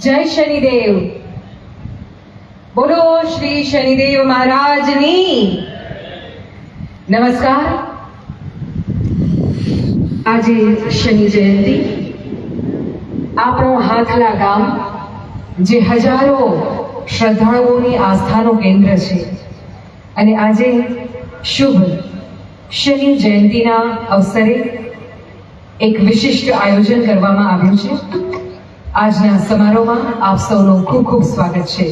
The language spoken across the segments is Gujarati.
जय शनिदेव। बोलो श्री शनिदेव महाराजनी। नमस्कार। आज शनि जयंती આપણો હાથલા ગામ જે હજારો શ્રદ્ધાળુઓની આસ્થાનું કેન્દ્ર છે અને આજે શુભ શનિ જયંતીના અવસરે એક વિશિષ્ટ આયોજન કરવામાં આવ્યું છે। આજના સમારોહમાં આપ સૌનું ખૂબ ખૂબ સ્વાગત છે।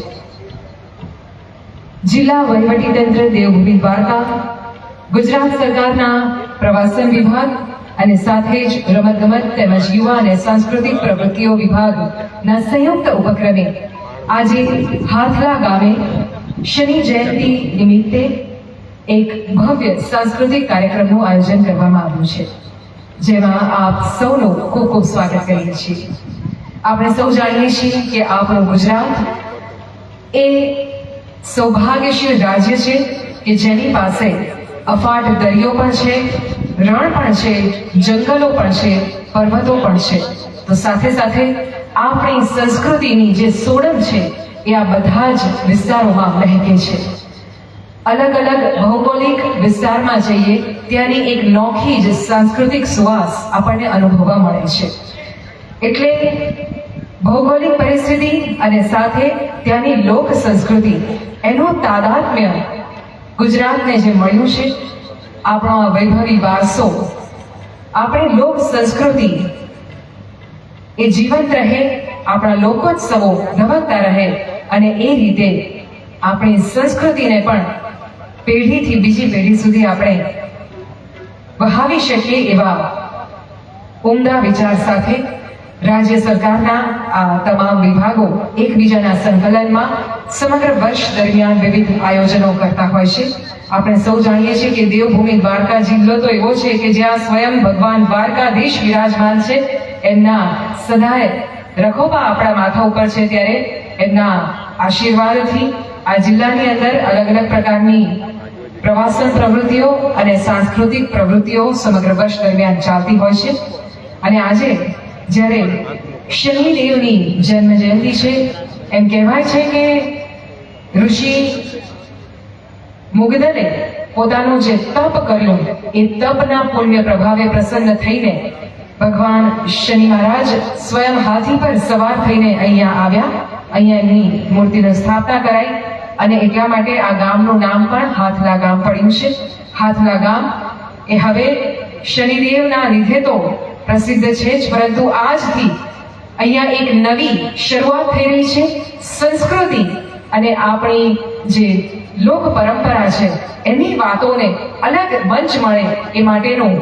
જિલ્લા વહીવટીતંત્ર દેવભૂમિ દ્વારકા, ગુજરાત સરકારના પ્રવાસન વિભાગ અને સાથે જ રમતગમત તેમજ યુવા અને સાંસ્કૃતિક પ્રવૃત્તિઓ વિભાગના સંયુક્ત ઉપક્રમે આજે હાથલા ગામે શનિ જયંતી નિમિત્તે એક ભવ્ય સાંસ્કૃતિક કાર્યક્રમનું આયોજન કરવામાં આવ્યું છે, જેમાં આપ સૌનું ખૂબ ખૂબ સ્વાગત કરીએ છીએ। આપણે સૌ જાણીએ છીએ કે આપણું ગુજરાત એ સૌભાગ્યશીલ રાજ્ય છે કે જેની પાસે અફાટ દરિયો પણ છે, રણ પણ છે, જંગલો પણ છે, પર્વતો પણ છે। તો સાથે સાથે આપણી સંસ્કૃતિની જે સોડમ છે એ આ બધા જ વિસ્તારોમાં વહેંકે છે। અલગ અલગ ભૌગોલિક વિસ્તારમાં જઈએ ત્યાંની એક નોખી જ સાંસ્કૃતિક સુવાસ આપણને અનુભવવા મળે છે। એટલે ભૌગોલિક પરિસ્થિતિ અને સાથે ત્યાંની લોક સંસ્કૃતિ એનું તાદાત્મ્ય ગુજરાતને જે મળ્યું છે, આપણો આ વૈભવી વારસો, આપણી લોક સંસ્કૃતિ એ જીવંત રહે, આપણા લોકોત્સવો ધબકતા રહે અને એ રીતે આપણી સંસ્કૃતિને પણ પેઢીથી બીજી પેઢી સુધી આપણે વહાવી શકીએ એવા ઉમદા વિચાર સાથે રાજ્ય સરકારના આ તમામ વિભાગો એકબીજાના સંકલનમાં સમગ્ર વર્ષ દરમિયાન વિવિધ આયોજનો કરતા હોય છે। આપણે સૌ જાણીએ છીએ કે દેવભૂમિ દ્વારકા જિલ્લો તો એવો છે કે જ્યાં સ્વયં ભગવાન દ્વારકાધીશ વિરાજમાન છે। એમના સદાય રખોપા આપણા માથા ઉપર છે, ત્યારે એમના આશીર્વાદથી આ જિલ્લાની અંદર અલગ અલગ પ્રકારની પ્રવાસન પ્રવૃત્તિઓ અને સાંસ્કૃતિક પ્રવૃત્તિઓ સમગ્ર વર્ષ દરમિયાન ચાલતી હોય છે। અને આજે જ્યારે શનિદેવની જન્મ જયંતિ છે, એમ કહેવાય છે કે ઋષિ મુગ્ધને પોતાનું જે તપ કર્યું એ તપના પુણ્ય પ્રભાવે પ્રસન્ન થઈને ભગવાન શનિ મહારાજ સ્વયં હાથી પર સવાર થઈને અહીંયા આવ્યા, અહીંયા એમની મૂર્તિની સ્થાપના કરાઈ અને એટલા માટે આ ગામનું નામ પણ હાથલા ગામ પડ્યું છે। હાથલા ગામ એ હવે શનિદેવના લીધે તો પ્રસિદ્ધ છે જ, પરંતુ આજથી અહીંયા એક નવી શરૂઆત થઈ રહી છે। સંસ્કૃતિ અને આપણી જે લોક પરંપરા છે એની વાતોને અલગ મંચ મળે એ માટેનું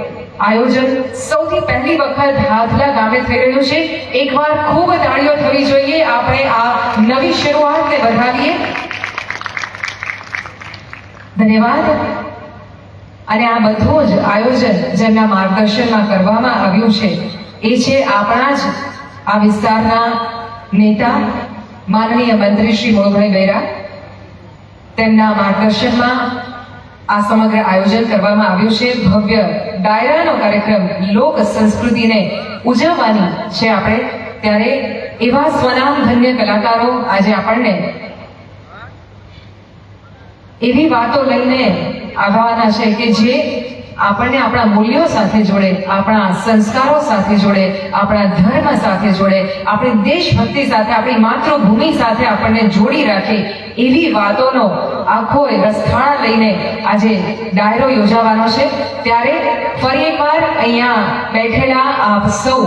આયોજન સૌથી પહેલી વખત હાથલા ગામે થઈ રહ્યું છે। એકવાર ખૂબ તાળીઓ થવી જોઈએ, આપણે આ નવી શરૂઆતને વધાવીએ। ધન્યવાદ। અને આ બધું જ આયોજન જેમના માર્ગદર્શનમાં કરવામાં આવ્યું છે એ છે આપણા જ આ વિસ્તારના નેતા માનનીય મંત્રી શ્રી મોહનભાઈ બેરા। તેમના માર્ગદર્શનમાં આ સમગ્ર આયોજન કરવામાં આવ્યું છે। ભવ્ય ડાયરાનો કાર્યક્રમ લોક સંસ્કૃતિને ઉજવવાની છે આપણે, ત્યારે એવા સ્વનામધન્ય કલાકારો આજે આપણને એવી વાતો લઈને આવવાના છે કે જે આપણને આપણા મૂલ્યો સાથે જોડે, આપણા સંસ્કારો સાથે જોડે, આપણા ધર્મ સાથે જોડે, આપણી દેશભક્તિ સાથે, આપણી માતૃભૂમિ સાથે આપણને જોડી રાખે એવી વાતોનો આખો રસથાળ લઈને આજે ડાયરો યોજાવાનો છે। ત્યારે ફરી એકવાર અહીંયા બેઠેલા આપ સૌ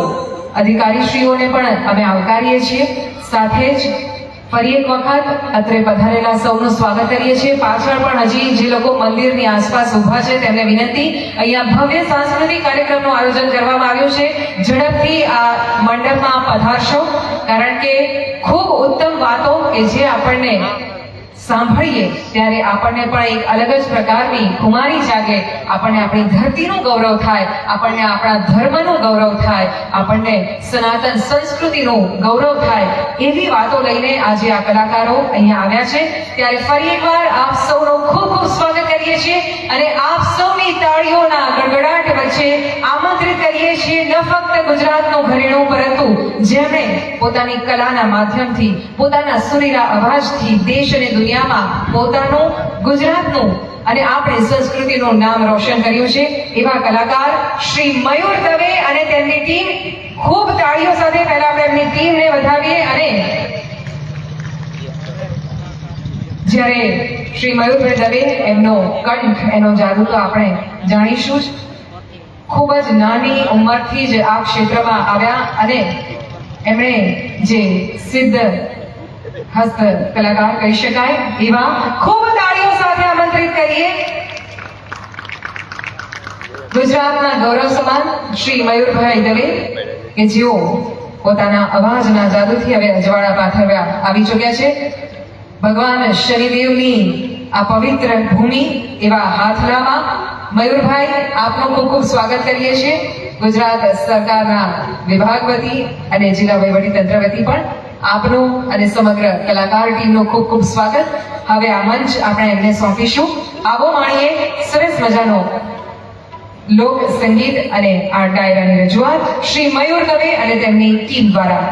અધિકારીશ્રીઓને પણ અમે આવકારીએ છીએ, સાથે જ ફરી એક વખત અત્રે પધારેલા સૌનું સ્વાગત કરીએ છીએ। પાછળ પણ હજી જે લોકો મંદિરની આસપાસ ઊભા છે તેમને વિનંતી, અહીંયા ભવ્ય સાંસ્કૃતિક કાર્યક્રમનું આયોજન કરવામાં આવ્યું છે। ઝડપથી આ મંડપમાં પધારશો, કારણ કે ખૂબ ઉત્તમ વાતો કે જે આપણને સાંભળીએ ત્યારે આપણને પણ એક અલગ જ પ્રકારની ખુમારી જાગે, આપણને આપણી ધરતીનું ગૌરવ થાય, આપણને આપણા ધર્મનું ગૌરવ થાય, આપણને સનાતન સંસ્કૃતિનું ગૌરવ થાય, એવી વાતો લઈને આજે આ કલાકારો અહીંયા આવ્યા છે. ત્યારે ફરી એકવાર આપ સૌનું ખૂબ ખૂબ સ્વાગત કરીએ છીએ અને આપ સૌની તાળીઓના ગડગડાટ વચ્ચે આમંત્રિત કરીએ છીએ ન ફક્ત ગુજરાતનું ઘરેણું પરંતુ જેમણે પોતાની કલાના માધ્યમથી, પોતાના સુરીલા અવાજથી દેશ અને દુનિયામાં પોતાનું, ગુજરાતનું અને આપણી સંસ્કૃતિનું નામ રોશન કર્યું છે એવા કલાકાર શ્રી મયુર દવે અને તેમની ટીમ. ખૂબ તાળીઓ સાથે પહેલા આપણે એમની ટીમને વધાવીએ અને જ્યારે શ્રી મયુરભાઈ દવે એમનો કંઠ, એનો જાદુ તો આપણે જાણીશું જ. ખૂબ જ નાની ઉંમરથી જ આ ક્ષેત્રમાં આવ્યા અને એમણે જે સિદ્ધ હસ્ત કલાકાર કહી શકાય એવા ખૂબ તાળીઓ સાથે આમંત્રિત કરીએ ગુજરાતના ગૌરવ સમાન શ્રી મયુરભાઈ દવે કે જેઓ પોતાના અવાજના જાદુથી હવે અજવાળા પાથરવા આવી ચૂક્યા છે. ભગવાન શનિદેવની આ પવિત્ર ભૂમિ એવા હાથલામાં મયુરભાઈ આપનું ખૂબ ખૂબ સ્વાગત કરીએ છીએ. ગુજરાત સરકારના વિભાગ વતી અને જિલ્લા વહીવટીતંત્ર વતી પણ આપનું અને સમગ્ર કલાકાર ટીમનું ખૂબ ખૂબ સ્વાગત. હવે આ મંચ આપણે એમને સોંપીશું. આવો માણીએ સરસ મજાનો લોક સંગીત અને આ ડાયરાની રજૂઆત શ્રી મયુર દવે અને તેમની ટીમ દ્વારા.